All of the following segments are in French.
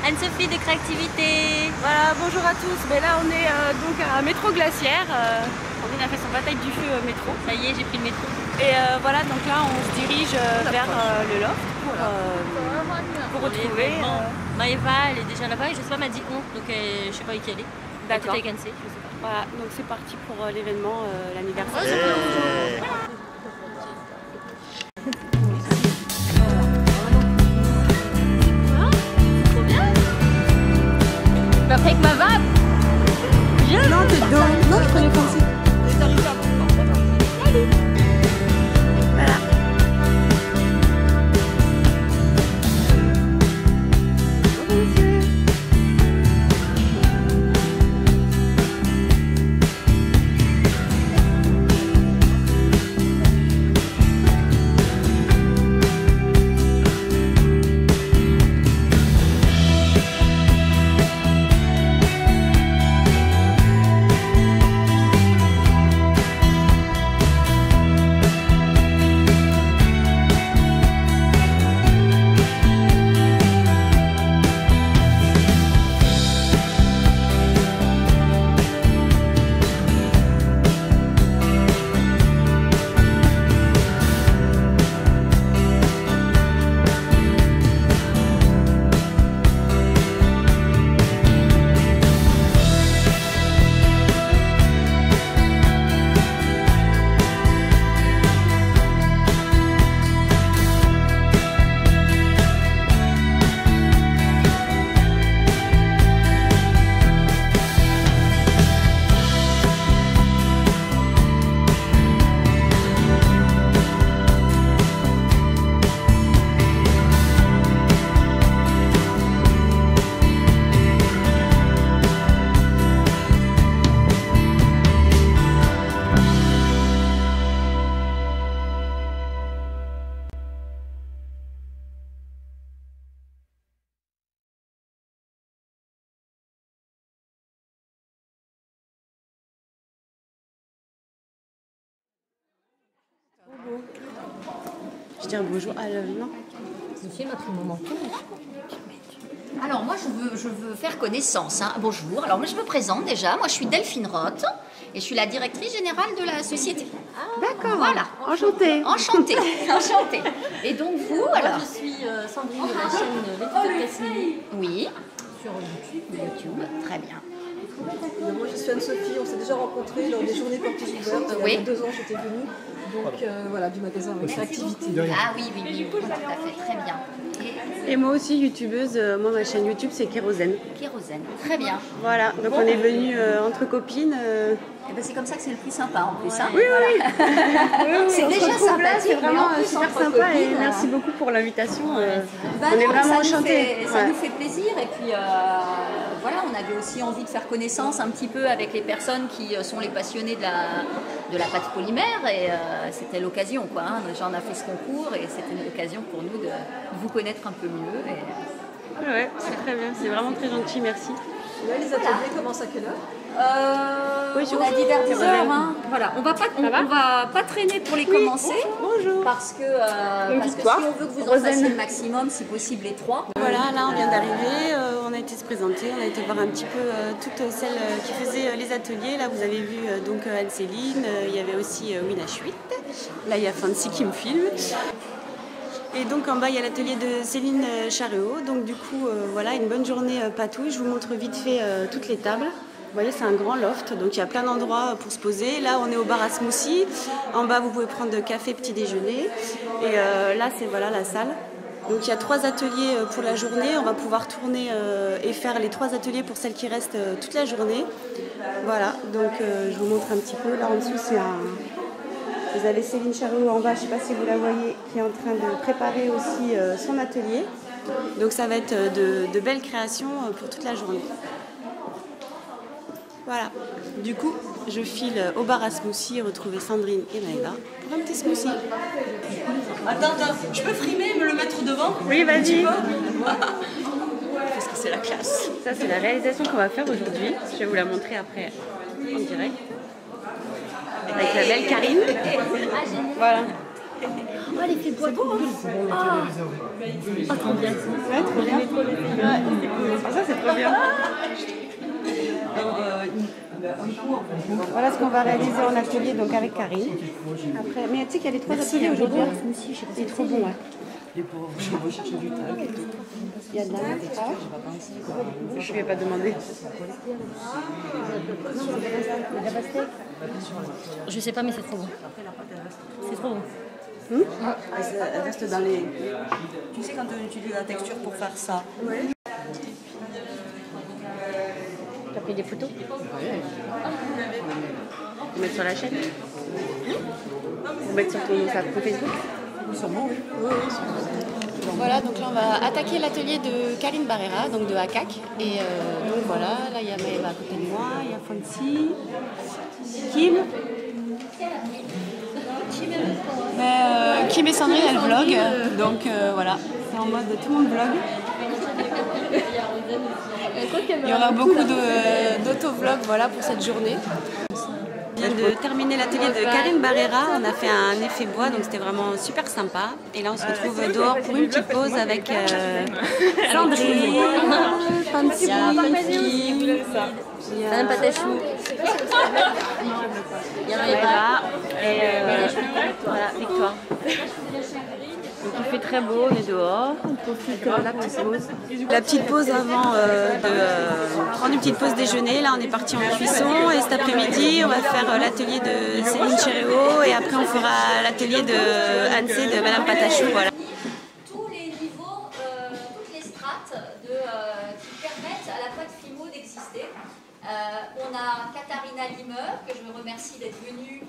Anne-Sophie de Créativité. Voilà, bonjour à tous. Mais là, on est donc à Métro Glacière. On vient de faire son bataille du feu métro. Ça y est, j'ai pris le métro. Et voilà, donc là, on se dirige vers le loft pour retrouver. Maëva, elle est déjà là-bas et je sais pas, m'a dit on, donc je sais pas avec qui elle est. D'accord. Avec Anne, je sais pas. Voilà, donc c'est parti pour l'événement, l'anniversaire. Avec ma vape. Non, t'es dedans. Non, je prenais comme ça. Voilà. Je dis un bonjour à non. Monsieur m'a pris mon manteau. Alors moi je veux faire connaissance. Hein. Bonjour, alors moi je me présente déjà. Moi je suis Delphine Roth et je suis la directrice générale de la société. D'accord. Voilà. Enchantée. Enchantée. Enchantée. Et donc vous alors? Je suis Sandrine de la chaîne L'équipe Cassini. Oui. Sur YouTube. Très bien. Moi je suis Anne-Sophie, on s'est déjà rencontrés lors des journées portes ouvertes. Il y a 2 ans j'étais venue. Donc voilà, du magasin avec Créativité. Ah oui, tout à fait, très bien. Et moi aussi, youtubeuse. Moi, ma chaîne YouTube, c'est Kérosène. Kérosène, très bien. Voilà, donc on est venus entre copines. Et ben c'est comme ça que c'est le plus sympa en plus. Hein. Oui, oui. C'est déjà sympathique. C'est vraiment super sympa et merci beaucoup pour l'invitation. On est vraiment enchantés. Ça nous fait plaisir et puis voilà, on avait aussi envie de faire connaissance un petit peu avec les personnes qui sont les passionnés de la pâte polymère et c'était l'occasion quoi. Hein. Déjà on a fait ce concours et c'était l'occasion pour nous de vous connaître un peu mieux. Et... Ouais, c'est très bien, c'est vraiment très gentil, merci. Là les ateliers commencent à quelle heure? On a dit vers 10 heures. Hein. Voilà, on va pas traîner pour les commencer. Bonjour. Parce que si on veut que vous en fassiez le maximum, si possible les 3. Voilà, là on vient d'arriver, on a été se présenter, on a été voir un petit peu toutes celles qui faisaient les ateliers. Là vous avez vu donc Anne-Céline, il y avait aussi Wina Schwitt. Là il y a Fancy qui me filme. Et donc en bas il y a l'atelier de Céline Charéau. Donc du coup voilà, une bonne journée patouille. Je vous montre vite fait toutes les tables. Vous voyez, c'est un grand loft, donc il y a plein d'endroits pour se poser. Là, on est au bar à smoothie. En bas, vous pouvez prendre café, petit déjeuner. Et là, c'est voilà, la salle. Donc il y a 3 ateliers pour la journée. On va pouvoir tourner et faire les 3 ateliers pour celles qui restent toute la journée. Voilà, donc je vous montre un petit peu. Là en dessous, c'est un... Vous avez Céline Charéau en bas, je ne sais pas si vous la voyez, qui est en train de préparer aussi son atelier. Donc ça va être de belles créations pour toute la journée. Voilà, du coup, je file au bar à smoothie et retrouver Sandrine et Maëva pour un petit smoothie. Attends, je peux frimer et me le mettre devant? Oui, vas-y. Parce que c'est la classe. Ça, c'est la réalisation qu'on va faire aujourd'hui. Je vais vous la montrer après en direct. Avec la belle Karine. Voilà. Ouais, Ah, l'effet bois, trop beau. Ah, trop bien. Ouais, trop bien. Ah, ça, c'est trop bien. Voilà ce qu'on va réaliser en atelier donc avec Karine. Après, mais tu sais qu'il y a les 3 ateliers aujourd'hui. C'est trop bon, ouais. Je vais rechercher du talc et tout. Il y a de la je ne lui ai pas demandé. Je sais pas, mais c'est trop bon. C'est trop bon. Elle reste dans les... Tu sais quand on utilise la texture pour faire ça. T'as pris des photos? Vous mettre sur la chaîne? Vous mettre sur ton Facebook? Sûrement, oui. Voilà, donc là on va attaquer l'atelier de Karine Barrera, donc de ACAC. Et donc voilà, là il y a Maëva à côté de moi, il y a Fonsi, Kim. Kim et Sandrine elles vloguent, donc voilà, c'est en mode tout le monde vlog. Il y aura beaucoup d'auto-vlogs voilà, pour cette journée. On vient de terminer l'atelier de Karine Barrera, on a fait un effet bois, donc c'était vraiment super sympa. Et là on se retrouve dehors pour une petite pause avec Sandrine, Fancy, Madame Patachou. Il y en a Maëva et voilà, Victoire. Donc il fait très beau, on est dehors, on profite de la petite pause. La petite pause avant de prendre une petite pause déjeuner. Là on est parti en cuisson et cet après-midi on va faire l'atelier de Céline Chéréo et après on fera l'atelier de Anne-C de Madame Patachou. Voilà. Tous les niveaux, toutes les strates qui permettent à la pâte Fimo d'exister. On a Katharina Limeur, que je remercie d'être venue,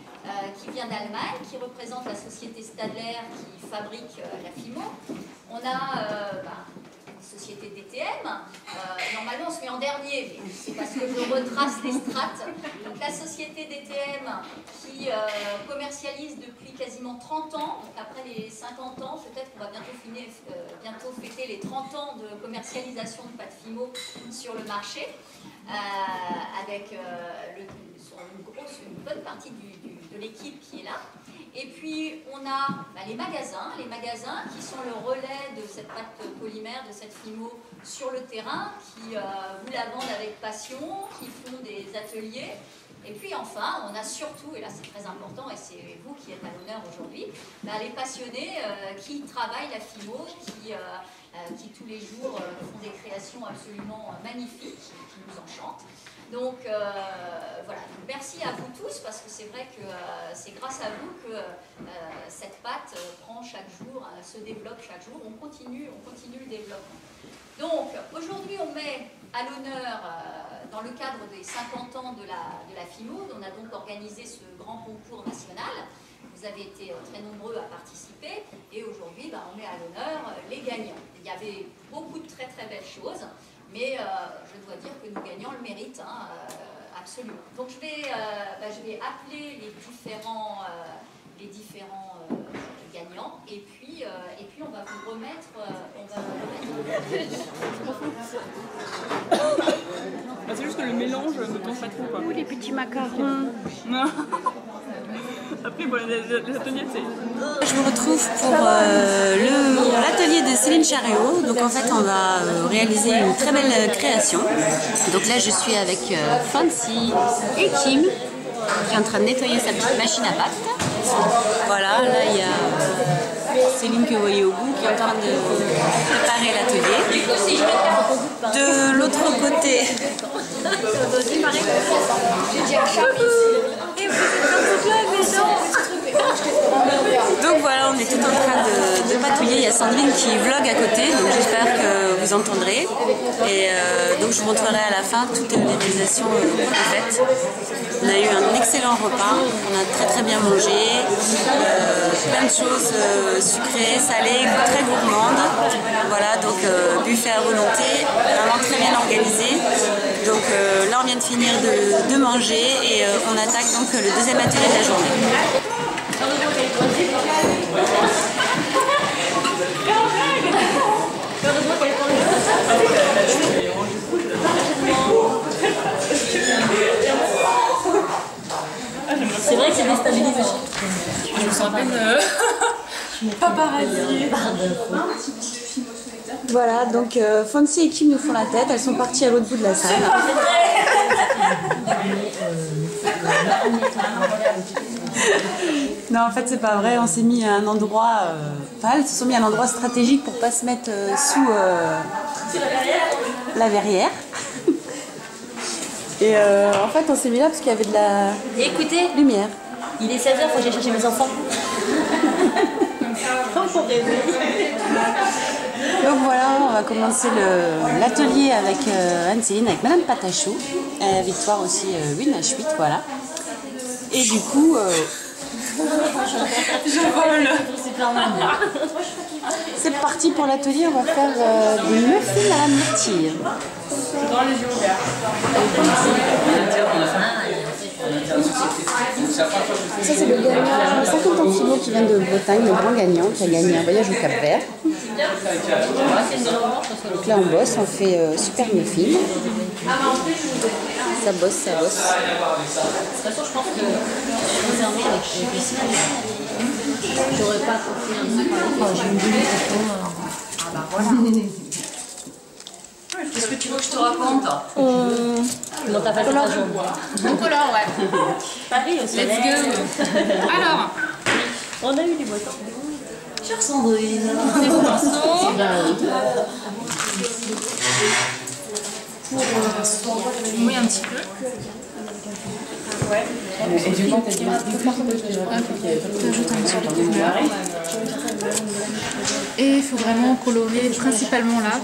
qui vient d'Allemagne, qui représente la société Stadler qui fabrique la Fimo. On a une société DTM. Normalement, on se met en dernier, mais c'est parce que je retrace les strates. Donc, la société DTM qui commercialise depuis quasiment 30 ans. Donc, après les 50 ans, peut-être qu'on va bientôt fêter les 30 ans de commercialisation de pâte Fimo sur le marché. Avec une bonne partie de l'équipe qui est là. Et puis on a les magasins qui sont le relais de cette pâte polymère, de cette Fimo sur le terrain, qui vous la vendent avec passion, qui font des ateliers. Et puis enfin, on a surtout, et là c'est très important, et c'est vous qui êtes à l'honneur aujourd'hui, les passionnés qui travaillent la Fimo, qui tous les jours font des créations absolument magnifiques, qui nous enchantent. Donc voilà, merci à vous tous, parce que c'est vrai que c'est grâce à vous que cette pâte prend chaque jour, se développe chaque jour, on continue le développement. Donc aujourd'hui on met à l'honneur, dans le cadre des 50 ans de la Fimo, on a donc organisé ce grand concours national. Vous avez été très nombreux à participer et aujourd'hui on met à l'honneur les gagnants. Il y avait beaucoup de très très belles choses, mais je dois dire que nos gagnants le méritent, absolument. Donc je vais appeler les différents gagnants et puis on va vous remettre... c'est juste que le mélange me tente pas trop, quoi. Les petits macarons. Non. Après, voilà, les ateliers, c'est... Je vous retrouve pour l'atelier de Céline Chéréo. Donc en fait, on va réaliser une très belle création. Donc là, je suis avec Fancy et Kim, qui est en train de nettoyer sa petite machine à pâte. Voilà, là il y a Céline que vous voyez au bout, qui est en train de préparer l'atelier. De l'autre côté... Donc voilà, on est tout en train de patouiller. Il y a Sandrine qui vlog à côté, donc j'espère que vous entendrez. Et donc je vous montrerai à la fin toutes les réalisations qu'on a faites. On a eu un excellent repas, on a très très bien mangé, plein de choses sucrées, salées, très gourmandes. Voilà, donc buffet à volonté, vraiment très bien organisé. Donc là on vient de finir de manger et on attaque donc le deuxième atelier de la journée. C'est vrai que c'est déstabilisant. Je me sens à peine... Paparazzi. Voilà, donc Fancy et Kim nous font la tête, elles sont parties à l'autre bout de la salle. Non, en fait, c'est pas vrai, on s'est mis à un endroit. Enfin, elles se sont mis à un endroit stratégique pour pas se mettre sous la verrière. Et en fait, on s'est mis là parce qu'il y avait de la lumière. Il est 16h, faut que j'aille chercher mes enfants. Donc voilà, on va commencer l'atelier avec Anne-Céline, avec Madame Patachou, Victoire aussi, Winaschwit, voilà. Et du coup, c'est parti pour l'atelier, on va faire des muffins à la myrtille. Ça c'est le gagnant, 50 Antimo qui vient de Bretagne, le grand gagnant qui a gagné un voyage au Cap-Vert. Donc là on bosse, on fait super muffins. Ça bosse, ça bosse. De toute façon, je pense que réservé avec les piscines, j'aurais pas compris un truc. J'ai une boule de voilà. Qu'est-ce que tu veux que je te raconte? Comment t'as fait ta journée? Bon color, ouais. Paris au soleil. Let's go. Alors, on a eu des boîtes. Chère Sandrine. des pinceaux. Oui, un petit peu. Ouais. Et du coup, t'ajoutes un petit peu de couleur. Et il faut vraiment colorer principalement là,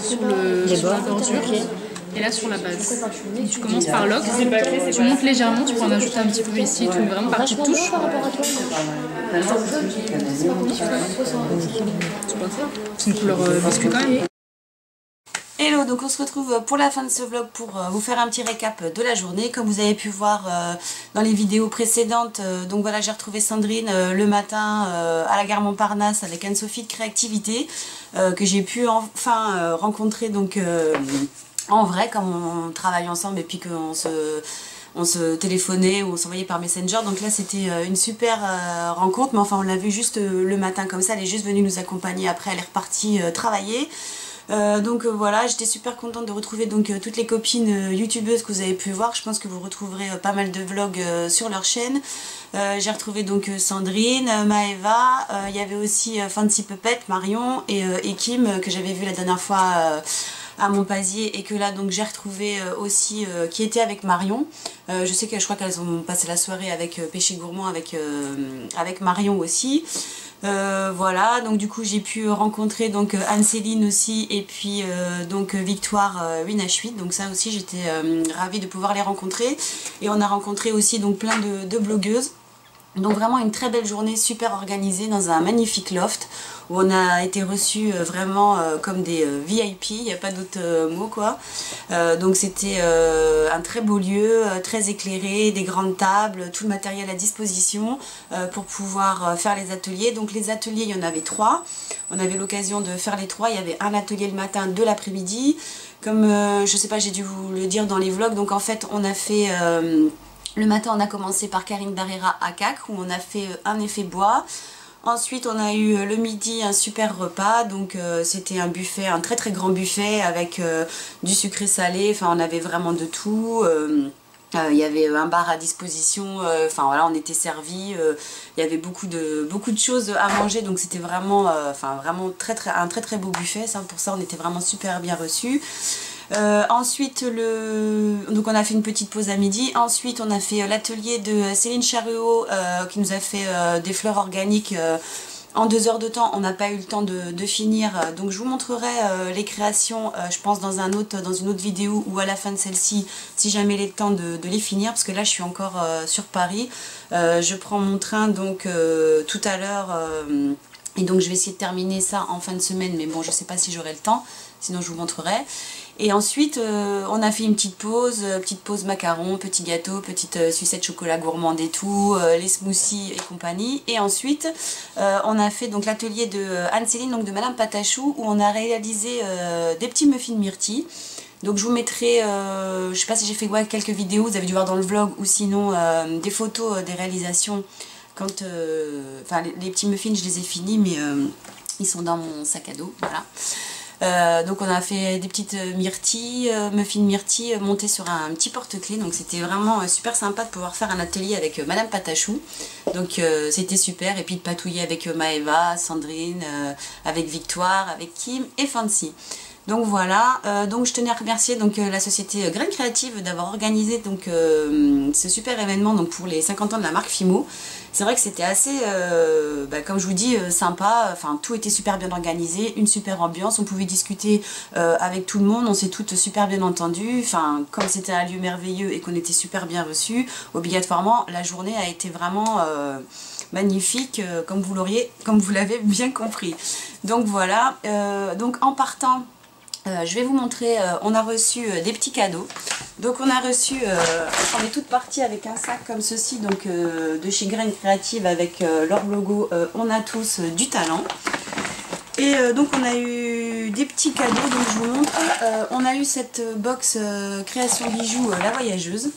sur la bordure. Et là sur la base. Tu commences par l'ocre, tu montes légèrement, tu peux en ajouter un petit peu ici, tout vraiment par petites touches. C'est une couleur biscuit quand même. Hello, donc on se retrouve pour la fin de ce vlog pour vous faire un petit récap de la journée. Comme vous avez pu voir dans les vidéos précédentes, donc voilà, j'ai retrouvé Sandrine le matin à la gare Montparnasse avec Anne-Sophie de Créativité que j'ai pu enfin rencontrer donc en vrai, comme on travaille ensemble et puis qu'on se téléphonait ou on s'envoyait par Messenger. Donc là c'était une super rencontre, mais enfin on l'a vu juste le matin comme ça, elle est juste venue nous accompagner, après elle est repartie travailler. Donc voilà, j'étais super contente de retrouver donc toutes les copines youtubeuses que vous avez pu voir. Je pense que vous retrouverez pas mal de vlogs sur leur chaîne. J'ai retrouvé donc Sandrine, Maëva, il y avait aussi Fancy Puppet, Marion et Kim que j'avais vu la dernière fois à Montpazier et que là donc j'ai retrouvé aussi qui était avec Marion. Je sais que je crois qu'elles ont passé la soirée avec Péché Gourmand avec Marion aussi. Voilà, donc du coup j'ai pu rencontrer donc Anne-Céline aussi et puis donc Victoire Winaschwit, donc ça aussi j'étais ravie de pouvoir les rencontrer. Et on a rencontré aussi donc plein de blogueuses. Donc vraiment une très belle journée, super organisée dans un magnifique loft où on a été reçus vraiment comme des VIP, il n'y a pas d'autre mot quoi. Donc c'était un très beau lieu, très éclairé, des grandes tables, tout le matériel à disposition pour pouvoir faire les ateliers. Donc les ateliers, il y en avait 3, on avait l'occasion de faire les 3, il y avait un atelier le matin, 2 l'après-midi. Comme je sais pas, j'ai dû vous le dire dans les vlogs, donc en fait on a fait... le matin, on a commencé par Karine Darera à Cac où on a fait un effet bois. Ensuite, on a eu le midi un super repas. Donc, c'était un buffet, un très très grand buffet avec du sucré salé. Enfin, on avait vraiment de tout. Il y avait un bar à disposition. Enfin, voilà, on était servis. Il y avait beaucoup de choses à manger. Donc, c'était vraiment, vraiment un très très beau buffet. Ça, pour ça, on était vraiment super bien reçus. Ensuite, donc on a fait une petite pause à midi. Ensuite, on a fait l'atelier de Céline Charuot qui nous a fait des fleurs organiques en 2 heures de temps. On n'a pas eu le temps de finir. Donc, je vous montrerai les créations, je pense, dans une autre vidéo ou à la fin de celle-ci, si jamais il est le temps de les finir. Parce que là, je suis encore sur Paris. Je prends mon train donc tout à l'heure. Et donc, je vais essayer de terminer ça en fin de semaine. Mais bon, je ne sais pas si j'aurai le temps. Sinon, je vous montrerai. Et ensuite, on a fait une petite pause macaron, petit gâteau, petite sucette chocolat gourmande et tout, les smoothies et compagnie. Et ensuite, on a fait donc l'atelier de Anne-Céline, donc de Madame Patachou, où on a réalisé des petits muffins myrtilles. Donc je vous mettrai, je sais pas si j'ai fait quelques vidéos, vous avez dû voir dans le vlog, ou sinon des photos des réalisations quand, les petits muffins, je les ai finis, mais ils sont dans mon sac à dos, voilà. Donc on a fait des petites muffins myrtilles montées sur un petit porte-clés. Donc c'était vraiment super sympa de pouvoir faire un atelier avec Madame Patachou. Donc c'était super. Et puis de patouiller avec Maëva, Sandrine, avec Victoire, avec Kim et Fancy. Donc voilà, donc je tenais à remercier donc, la société Graines Créatives d'avoir organisé donc, ce super événement donc, pour les 50 ans de la marque Fimo. C'est vrai que c'était assez, comme je vous dis, sympa, enfin tout était super bien organisé, une super ambiance, on pouvait discuter avec tout le monde, on s'est toutes super bien entendues, enfin comme c'était un lieu merveilleux et qu'on était super bien reçus, obligatoirement la journée a été vraiment magnifique, comme vous l'avez bien compris. Donc voilà, donc en partant, je vais vous montrer, on a reçu des petits cadeaux. Donc on a reçu, on est toutes parties avec un sac comme ceci, donc de chez Graines Créatives avec leur logo, on a tous du talent. Et donc on a eu des petits cadeaux, donc je vous montre. On a eu cette box création bijoux La Voyageuse.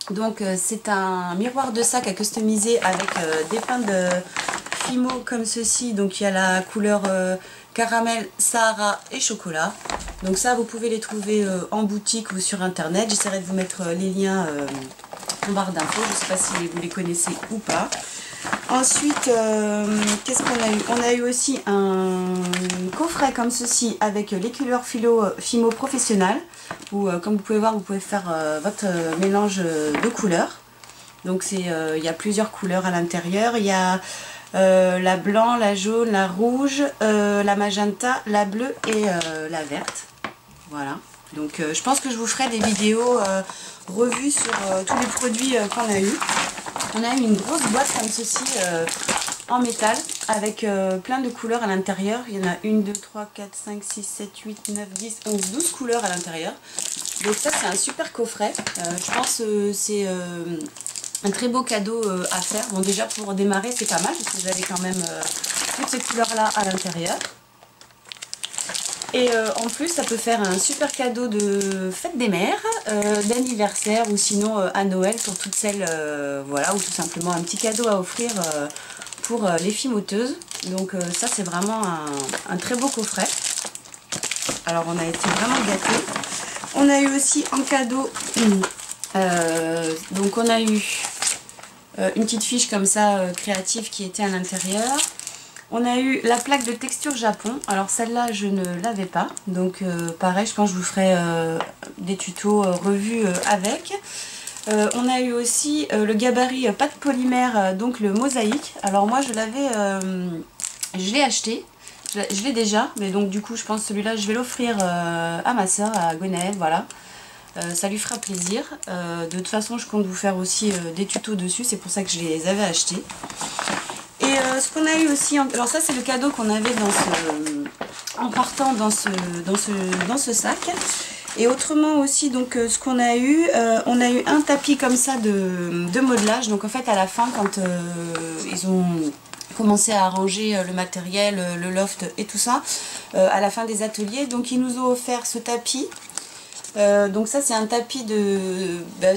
Donc c'est un miroir de sac à customiser avec des pins de Fimo comme ceci. Donc il y a la couleur caramel, Sahara et chocolat. Donc ça vous pouvez les trouver en boutique ou sur internet. J'essaierai de vous mettre les liens en barre d'infos. Je ne sais pas si vous les connaissez ou pas. Ensuite, qu'est-ce qu'on a eu? On a eu aussi un coffret comme ceci avec les couleurs Fimo professionnelles. Où comme vous pouvez voir, vous pouvez faire votre mélange de couleurs. Donc il y a plusieurs couleurs à l'intérieur. Il y a la blanc, la jaune, la rouge, la magenta, la bleue et la verte. Voilà. Donc je pense que je vous ferai des vidéos revues sur tous les produits qu'on a eu. On a eu une grosse boîte comme ceci en métal avec plein de couleurs à l'intérieur. Il y en a 1, 2, 3, 4, 5, 6, 7, 8, 9, 10, 11, 12 couleurs à l'intérieur. Donc ça c'est un super coffret. Je pense que c'est un très beau cadeau à faire. Bon déjà pour démarrer c'est pas mal parce que vous avez quand même toutes ces couleurs là à l'intérieur. Et en plus ça peut faire un super cadeau de fête des mères, d'anniversaire ou sinon à Noël pour toutes celles, voilà, ou tout simplement un petit cadeau à offrir pour les fimoteuses. Donc ça c'est vraiment un très beau coffret. Alors on a été vraiment gâtés. On a eu aussi en cadeau, donc on a eu une petite fiche comme ça créative qui était à l'intérieur. On a eu la plaque de texture Japon. Alors celle-là je ne l'avais pas. Donc pareil, je pense que je vous ferai des tutos revus avec. On a eu aussi le gabarit pâte polymère, donc le mosaïque. Alors moi je l'ai acheté. Je l'ai déjà, mais donc du coup je pense que celui-là je vais l'offrir à ma soeur, à Gwenaëlle, voilà. Ça lui fera plaisir. De toute façon je compte vous faire aussi des tutos dessus, c'est pour ça que je les avais achetés. Et ce qu'on a eu aussi, alors ça c'est le cadeau qu'on avait en partant dans ce sac. Et autrement aussi, donc ce qu'on a eu, on a eu un tapis comme ça de modelage. Donc en fait à la fin quand ils ont commencé à arranger le matériel, le loft et tout ça, à la fin des ateliers, donc ils nous ont offert ce tapis. Donc ça c'est un tapis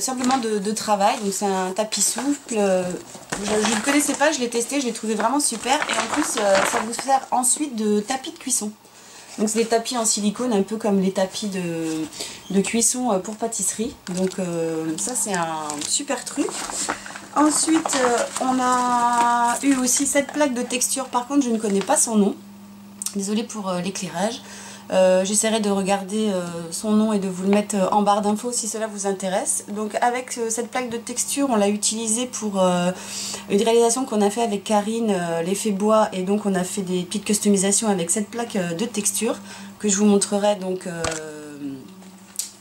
simplement de travail, donc c'est un tapis souple. Je ne le connaissais pas, je l'ai testé, je l'ai trouvé vraiment super. Et en plus ça vous sert ensuite de tapis de cuisson. Donc c'est des tapis en silicone, un peu comme les tapis de cuisson pour pâtisserie. Donc ça c'est un super truc. Ensuite on a eu aussi cette plaque de texture, par contre je ne connais pas son nom. Désolée pour l'éclairage. J'essaierai de regarder son nom et de vous le mettre en barre d'infos si cela vous intéresse. Donc avec cette plaque de texture, on l'a utilisée pour une réalisation qu'on a fait avec Karine, l'effet bois, et donc on a fait des petites customisations avec cette plaque de texture que je vous montrerai donc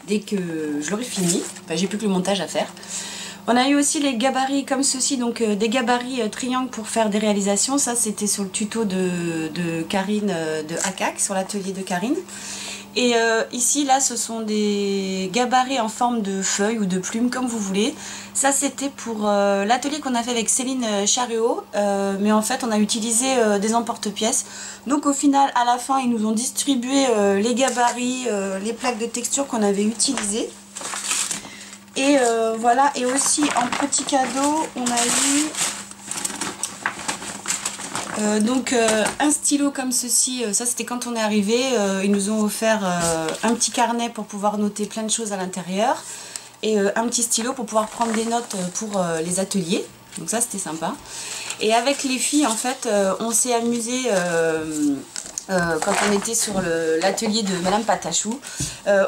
dès que je l'aurai fini. Enfin, j'ai plus que le montage à faire. On a eu aussi les gabarits comme ceci, donc des gabarits triangles pour faire des réalisations. Ça c'était sur le tuto de Karine de ACAC, sur l'atelier de Karine. Et ici là ce sont des gabarits en forme de feuilles ou de plumes comme vous voulez. Ça c'était pour l'atelier qu'on a fait avec Céline Charuot, mais en fait on a utilisé des emporte-pièces. Donc au final à la fin ils nous ont distribué les gabarits, les plaques de texture qu'on avait utilisées. Et voilà, et aussi en petit cadeau, on a eu Donc un stylo comme ceci, ça c'était quand on est arrivé, ils nous ont offert un petit carnet pour pouvoir noter plein de choses à l'intérieur et un petit stylo pour pouvoir prendre des notes pour les ateliers, donc ça c'était sympa. Et avec les filles en fait on s'est amusé quand on était sur l'atelier de Madame Patachou,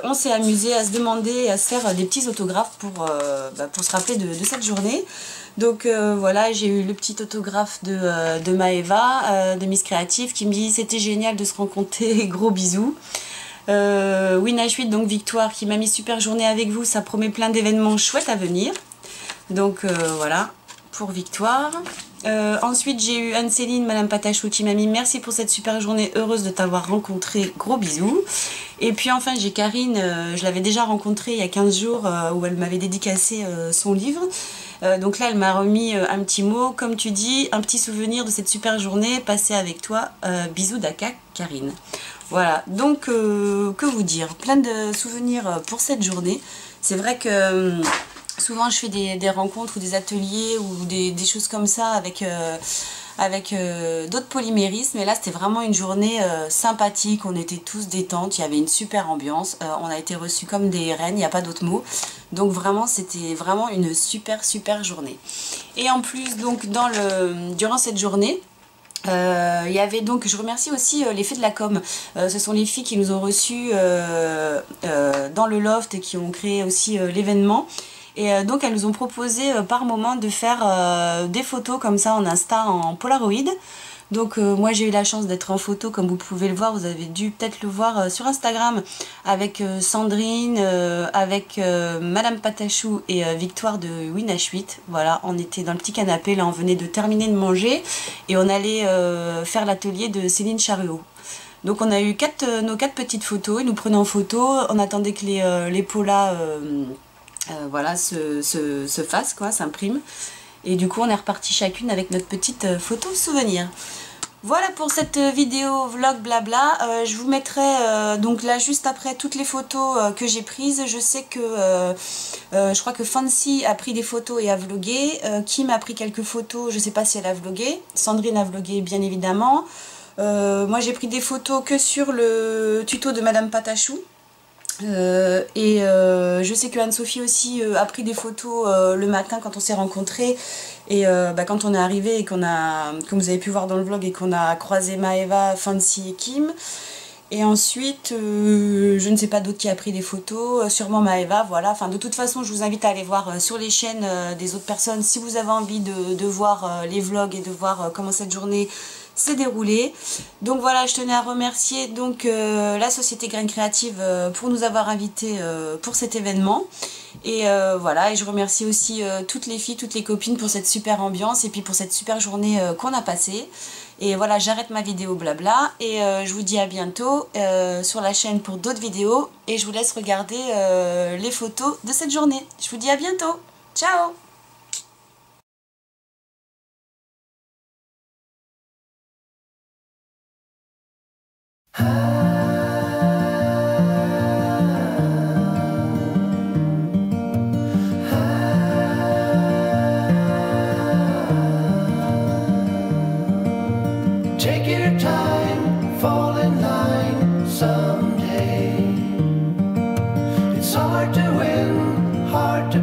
on s'est amusé à se demander et à se faire des petits autographes pour se rappeler de cette journée. Donc voilà, j'ai eu le petit autographe de Maëva, de Miss Créative, qui me dit c'était génial de se rencontrer, gros bisous. Winash8, donc Victoire, qui m'a mis super journée avec vous, ça promet plein d'événements chouettes à venir. Donc voilà, pour Victoire. Ensuite j'ai eu Anne-Céline, Madame Patachou, qui m'a mis merci pour cette super journée, heureuse de t'avoir rencontré, gros bisous. Et puis enfin j'ai Karine, je l'avais déjà rencontrée il y a 15 jours où elle m'avait dédicacé son livre. Donc là elle m'a remis un petit mot, comme tu dis, un petit souvenir de cette super journée passée avec toi, bisous d'Aka, Karine. Voilà, donc que vous dire, plein de souvenirs pour cette journée. C'est vrai que souvent je fais des rencontres ou des ateliers ou des choses comme ça avec d'autres polyméristes, mais là c'était vraiment une journée sympathique, on était tous détentes, il y avait une super ambiance, on a été reçus comme des reines, il n'y a pas d'autre mot, donc vraiment c'était vraiment une super journée. Et en plus donc durant cette journée, il y avait donc, je remercie aussi les filles de la com, ce sont les filles qui nous ont reçus dans le loft et qui ont créé aussi l'événement. Et donc elles nous ont proposé par moment de faire des photos comme ça en Insta, en Polaroid. Donc moi j'ai eu la chance d'être en photo, comme vous pouvez le voir, vous avez dû peut-être le voir sur Instagram, avec Sandrine, avec Madame Patachou et Victoire de Winash8. Voilà, on était dans le petit canapé, là on venait de terminer de manger et on allait faire l'atelier de Céline Charriot. Donc on a eu nos 4 petites photos, ils nous prenaient en photo, on attendait que les polas voilà, se fassent, quoi, s'impriment. Et du coup on est reparti chacune avec notre petite photo souvenir. Voilà pour cette vidéo vlog blabla. Je vous mettrai donc là juste après toutes les photos que j'ai prises. Je sais que je crois que Fancy a pris des photos et a vlogué. Kim a pris quelques photos, je sais pas si elle a vlogué. Sandrine a vlogué bien évidemment. Moi j'ai pris des photos que sur le tuto de Madame Patachou. Je sais que Anne-Sophie aussi a pris des photos le matin quand on s'est rencontrés et quand on est arrivé et qu'on a, comme vous avez pu voir dans le vlog, et qu'on a croisé Maëva, Fancy et Kim. Et ensuite, je ne sais pas d'autres qui a pris des photos, sûrement Maëva, voilà. Enfin, de toute façon, je vous invite à aller voir sur les chaînes des autres personnes si vous avez envie de voir les vlogs et de voir comment cette journée s'est déroulée. Donc voilà, je tenais à remercier donc la société Graines Créatives pour nous avoir invités pour cet événement. Et voilà, et je remercie aussi toutes les filles, toutes les copines pour cette super ambiance et puis pour cette super journée qu'on a passée. Et voilà, j'arrête ma vidéo blabla et je vous dis à bientôt sur la chaîne pour d'autres vidéos et je vous laisse regarder les photos de cette journée. Je vous dis à bientôt. Ciao! Take your time, fall in line someday. It's hard to win, hard to